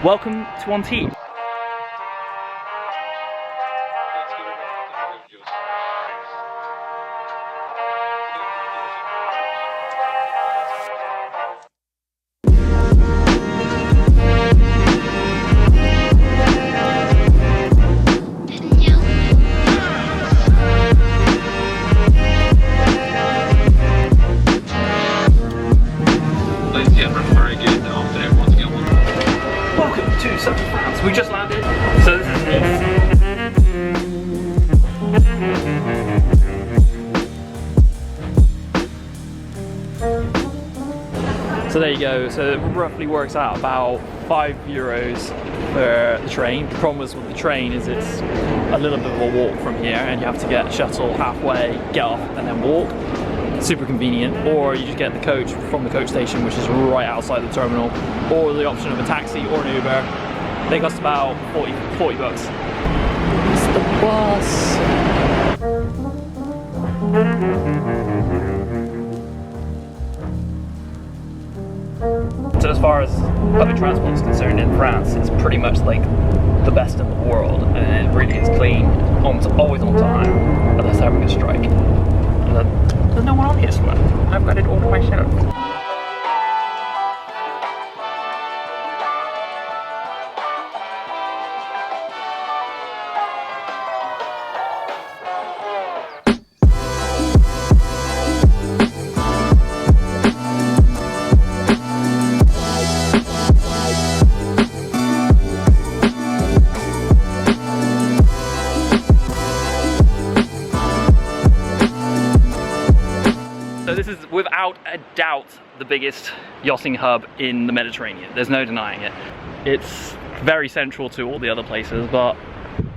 Welcome to Antibes. Welcome to southern France. We just landed, so this is So there you go. So it roughly works out about €5 for the train. The problem with the train is it's a little bit of a walk from here, and you have to get a shuttle halfway, get off, and then walk. Super convenient. Or you just get the coach from the coach station, which is right outside the terminal, or the option of a taxi or an Uber. They cost about 40 bucks. It's the bus. So as far as public transport is concerned in France, it's pretty much like the best in the world, and it really is clean, almost always on time, unless they're having a strike. And there's no one on here somewhere. I've got it all to myself. So this is without a doubt the biggest yachting hub in the Mediterranean. There's no denying it. It's very central to all the other places, but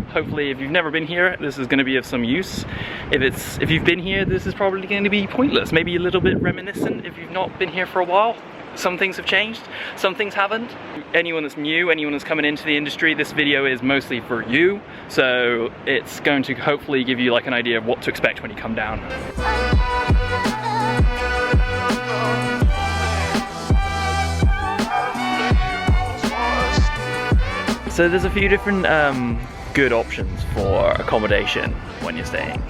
hopefully if you've never been here, this is going to be of some use. If you've been here, this is probably going to be pointless, maybe a little bit reminiscent if you've not been here for a while. Some things have changed, some things haven't. Anyone that's new, anyone that's coming into the industry, this video is mostly for you. So it's going to hopefully give you like an idea of what to expect when you come down. So there's a few different good options for accommodation when you're staying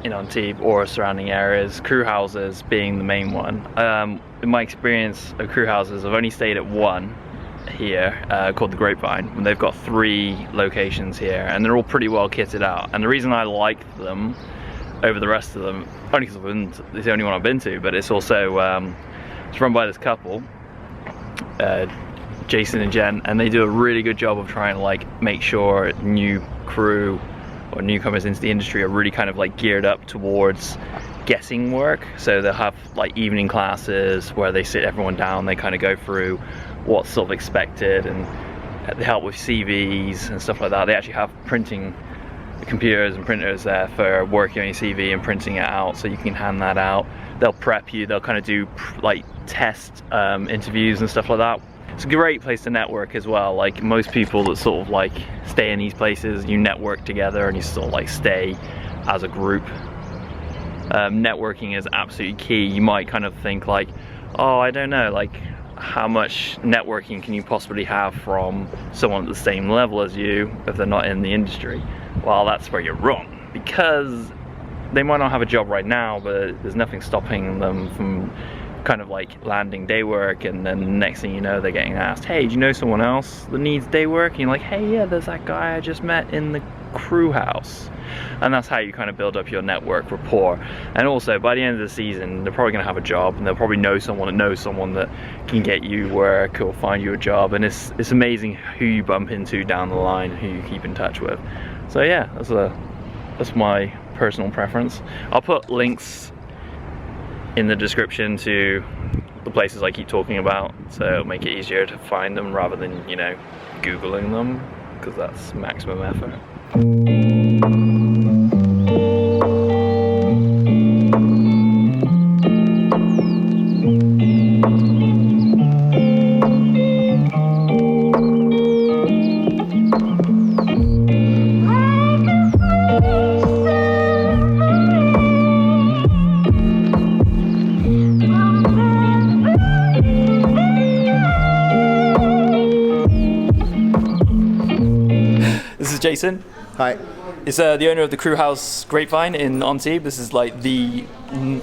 in Antibes or surrounding areas, crew houses being the main one. In my experience of crew houses, I've only stayed at one here called the Grapevine, and they've got 3 locations here, and they're all pretty well kitted out. And the reason I like them over the rest of them, only because it's the only one I've been to, but it's also it's run by this couple, Jason and Jen, and they do a really good job of trying to like make sure new crew or newcomers into the industry are really kind of like geared up towards guessing work. So they'll have like evening classes where they sit everyone down, they kind of go through what's sort of expected, and they help with CVs and stuff like that. They actually have printing computers and printers there for working on your CV and printing it out, so you can hand that out. They'll prep you, they'll kind of do like test interviews and stuff like that. It's a great place to network as well. Like most people that sort of like stay in these places, you network together and you sort of like stay as a group. Networking is absolutely key. You might kind of think like, oh, I don't know, like how much networking can you possibly have from someone at the same level as you if they're not in the industry? Well, that's where you're wrong, because they might not have a job right now, but there's nothing stopping them from kind of like landing day work, and then the next thing you know they're getting asked, hey, do you know someone else that needs day work? And you're like, hey, yeah, there's that guy I just met in the crew house. And that's how you kind of build up your network rapport. And also by the end of the season they're probably going to have a job, and they'll probably know someone that knows someone that can get you work or find you a job. And it's amazing who you bump into down the line, who you keep in touch with. So yeah, that's my personal preference. I'll put links in the description to the places I keep talking about, so it'll make it easier to find them rather than, you know, Googling them, because that's maximum effort. Jason. Hi. He's the owner of the crew house Grapevine in Antibes. This is like the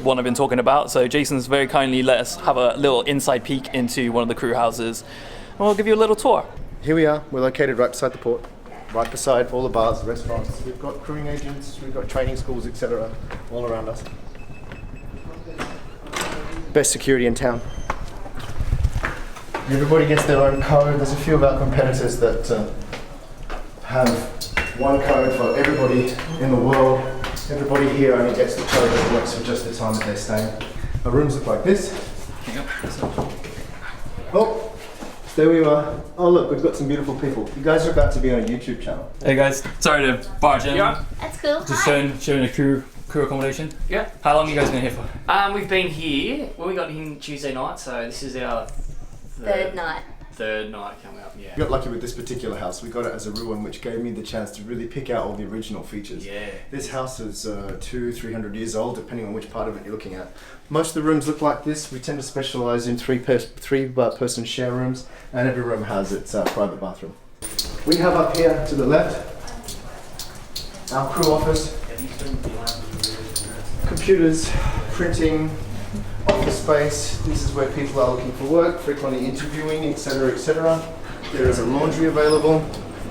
one I've been talking about. So Jason's very kindly let us have a little inside peek into one of the crew houses. And we'll give you a little tour. Here we are. We're located right beside the port, right beside all the bars, the restaurants. We've got crewing agents, we've got training schools, etc. all around us. Best security in town. Everybody gets their own code. There's a few of our competitors that have one code for everybody in the world. Everybody here only gets the code that works for just the time that they're staying. Our rooms look like this. Oh, there we are. Oh look, we've got some beautiful people. You guys are about to be on a YouTube channel. Hey guys, sorry to barge in. Yeah, That's cool. Just Hi. showing the crew accommodation. yeah. How long are you guys been here for? We've been here. Well, we got in Tuesday night, so this is our Third night. third night coming up. Yeah. We got lucky with this particular house. We got it as a ruin, which gave me the chance to really pick out all the original features. Yeah. This house is 200-300 years old, depending on which part of it you're looking at. Most of the rooms look like this. We tend to specialise in three person share rooms, and every room has its private bathroom. We have up here to the left our crew office, computers, printing, office space. This is where people are looking for work, frequently interviewing, etc., etc. There is a laundry available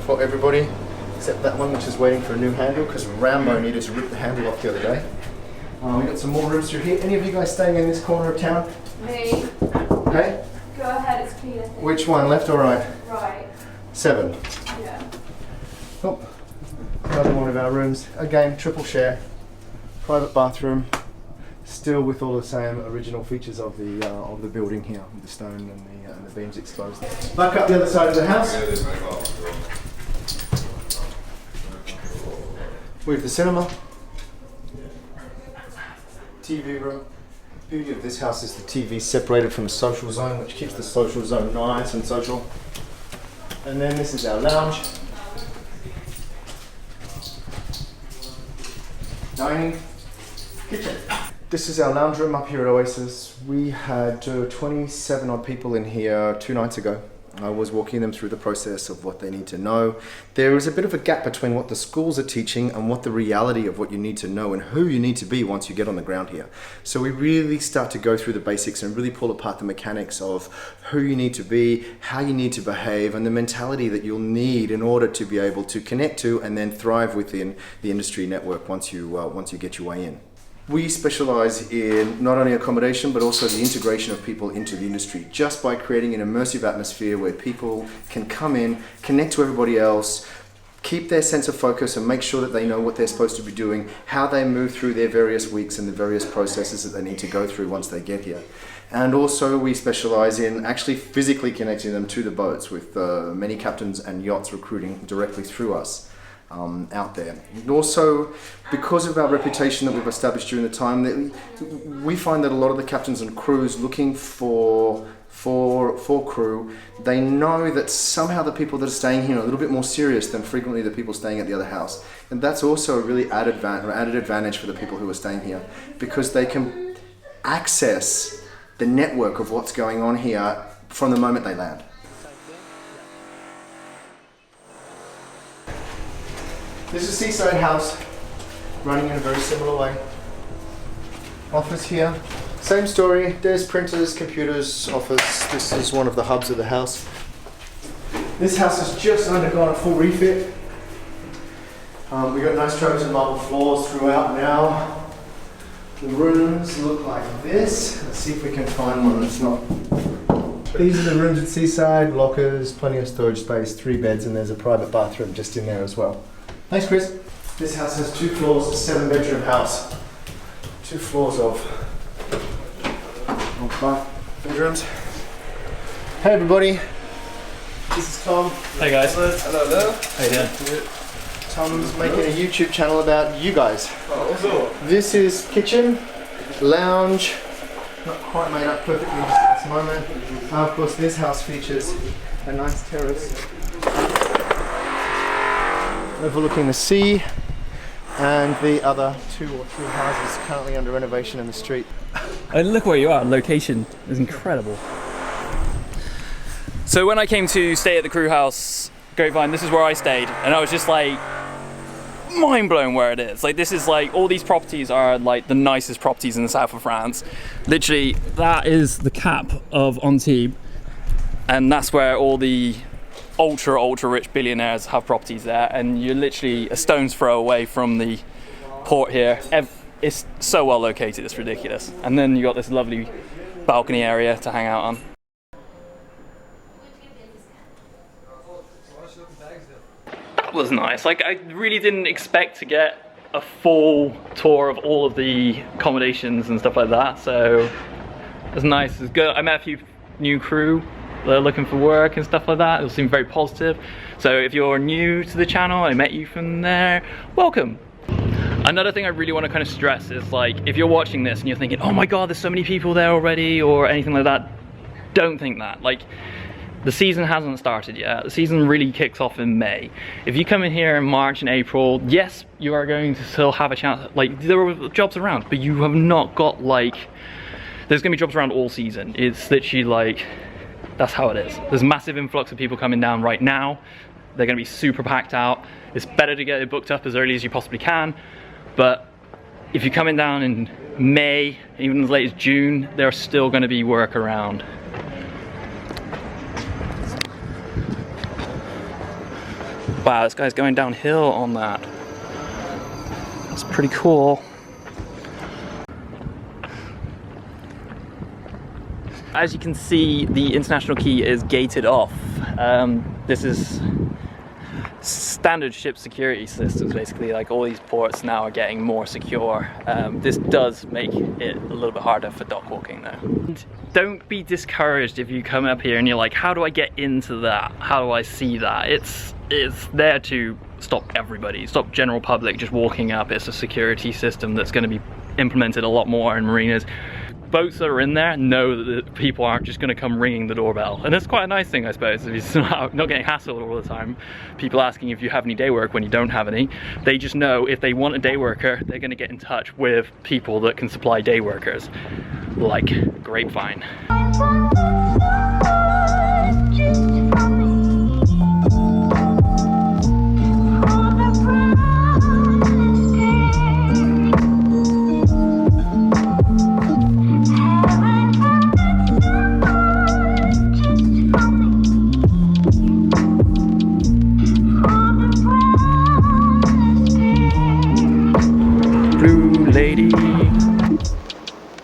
for everybody, except that one which is waiting for a new handle because Rambo needed to rip the handle off the other day. We got some more rooms through here. Any of you guys staying in this corner of town? Me. Okay. Go ahead, it's Peter. Which one, left or right? Right. 7. Yeah. Oh, another one of our rooms. Again, triple share, private bathroom. Still with all the same original features of the building here, with the stone and the beams exposed. Back up the other side of the house. We have the cinema, TV room. The beauty of this house is the TV separated from the social zone, which keeps the social zone nice and social. And then this is our lounge. Dining, kitchen. This is our lounge room up here at Oasis. We had 27 odd people in here 2 nights ago. I was walking them through the process of what they need to know. There is a bit of a gap between what the schools are teaching and what the reality of what you need to know and who you need to be once you get on the ground here. So we really start to go through the basics and really pull apart the mechanics of who you need to be, how you need to behave, and the mentality that you'll need in order to be able to connect to and then thrive within the industry network once you get your way in. We specialise in not only accommodation but also the integration of people into the industry just by creating an immersive atmosphere where people can come in, connect to everybody else, keep their sense of focus and make sure that they know what they're supposed to be doing, how they move through their various weeks and the various processes that they need to go through once they get here. And also we specialise in actually physically connecting them to the boats with many captains and yachts recruiting directly through us. Out there. And also, because of our reputation that we've established during the time, that we find that a lot of the captains and crews looking for crew, they know that somehow the people that are staying here are a little bit more serious than frequently the people staying at the other house. And that's also a really added advantage for the people who are staying here, because they can access the network of what's going on here from the moment they land. This is Seaside House, running in a very similar way. Office here, same story. There's printers, computers, office. This is one of the hubs of the house. This house has just undergone a full refit. We've got nice trokes and marble floors throughout now. The rooms look like this. Let's see if we can find one that's not. These are the rooms at Seaside, lockers, plenty of storage space, 3 beds, and there's a private bathroom just in there as well. Thanks, Chris. This house has 2 floors, a 7-bedroom house. 2 floors of 5 bedrooms. Hey everybody, this is Tom. Hey guys. Hello. How you doing? Tom's making a YouTube channel about you guys. This is kitchen, lounge, not quite made up perfectly at this moment. Of course, this house features a nice terrace overlooking the sea, and the other 2 or 3 houses currently under renovation in the street. And look where you are, location is incredible. So when I came to stay at the crew house Grapevine, this is where I stayed, and I was just like mind blown where it is. Like, this is like, all these properties are like the nicest properties in the south of France. Literally, that is the cap of Antibes, and that's where all the ultra rich billionaires have properties there, and you're literally a stone's throw away from the port here. It's so well located, it's ridiculous. And then you got this lovely balcony area to hang out on. That was nice. Like, I really didn't expect to get a full tour of all of the accommodations and stuff like that, so it was nice. It was good. I met a few new crew. They're looking for work and stuff like that. It seemed very positive. So if you're new to the channel, I met you from there, welcome. Another thing I really want to kind of stress is, like, if you're watching this and you're thinking, oh my god, there's so many people there already, or anything like that, don't think that. Like, the season hasn't started yet. The season really kicks off in May. If you come in here in March and April, yes, you are going to still have a chance. Like, there are jobs around, but you have not got, like, there's gonna be jobs around all season. It's literally like, that's how it is. There's a massive influx of people coming down right now. They're gonna be super packed out. It's better to get it booked up as early as you possibly can. But if you're coming down in May, even as late as June, there's still gonna be work around. Wow, this guy's going downhill on that. That's pretty cool. As you can see, the international quay is gated off. This is standard ship security systems, basically. Like, all these ports now are getting more secure. This does make it a little bit harder for dock walking though. And don't be discouraged if you come up here and you're like, how do I get into that? How do I see that? It's there to stop everybody, stop general public just walking up. It's a security system that's going to be implemented a lot more in marinas. Boats that are in there know that the people aren't just going to come ringing the doorbell, and it's quite a nice thing, I suppose, if you're not getting hassled all the time. People asking if you have any day work when you don't have any. They just know if they want a day worker, they're going to get in touch with people that can supply day workers, like Grapevine.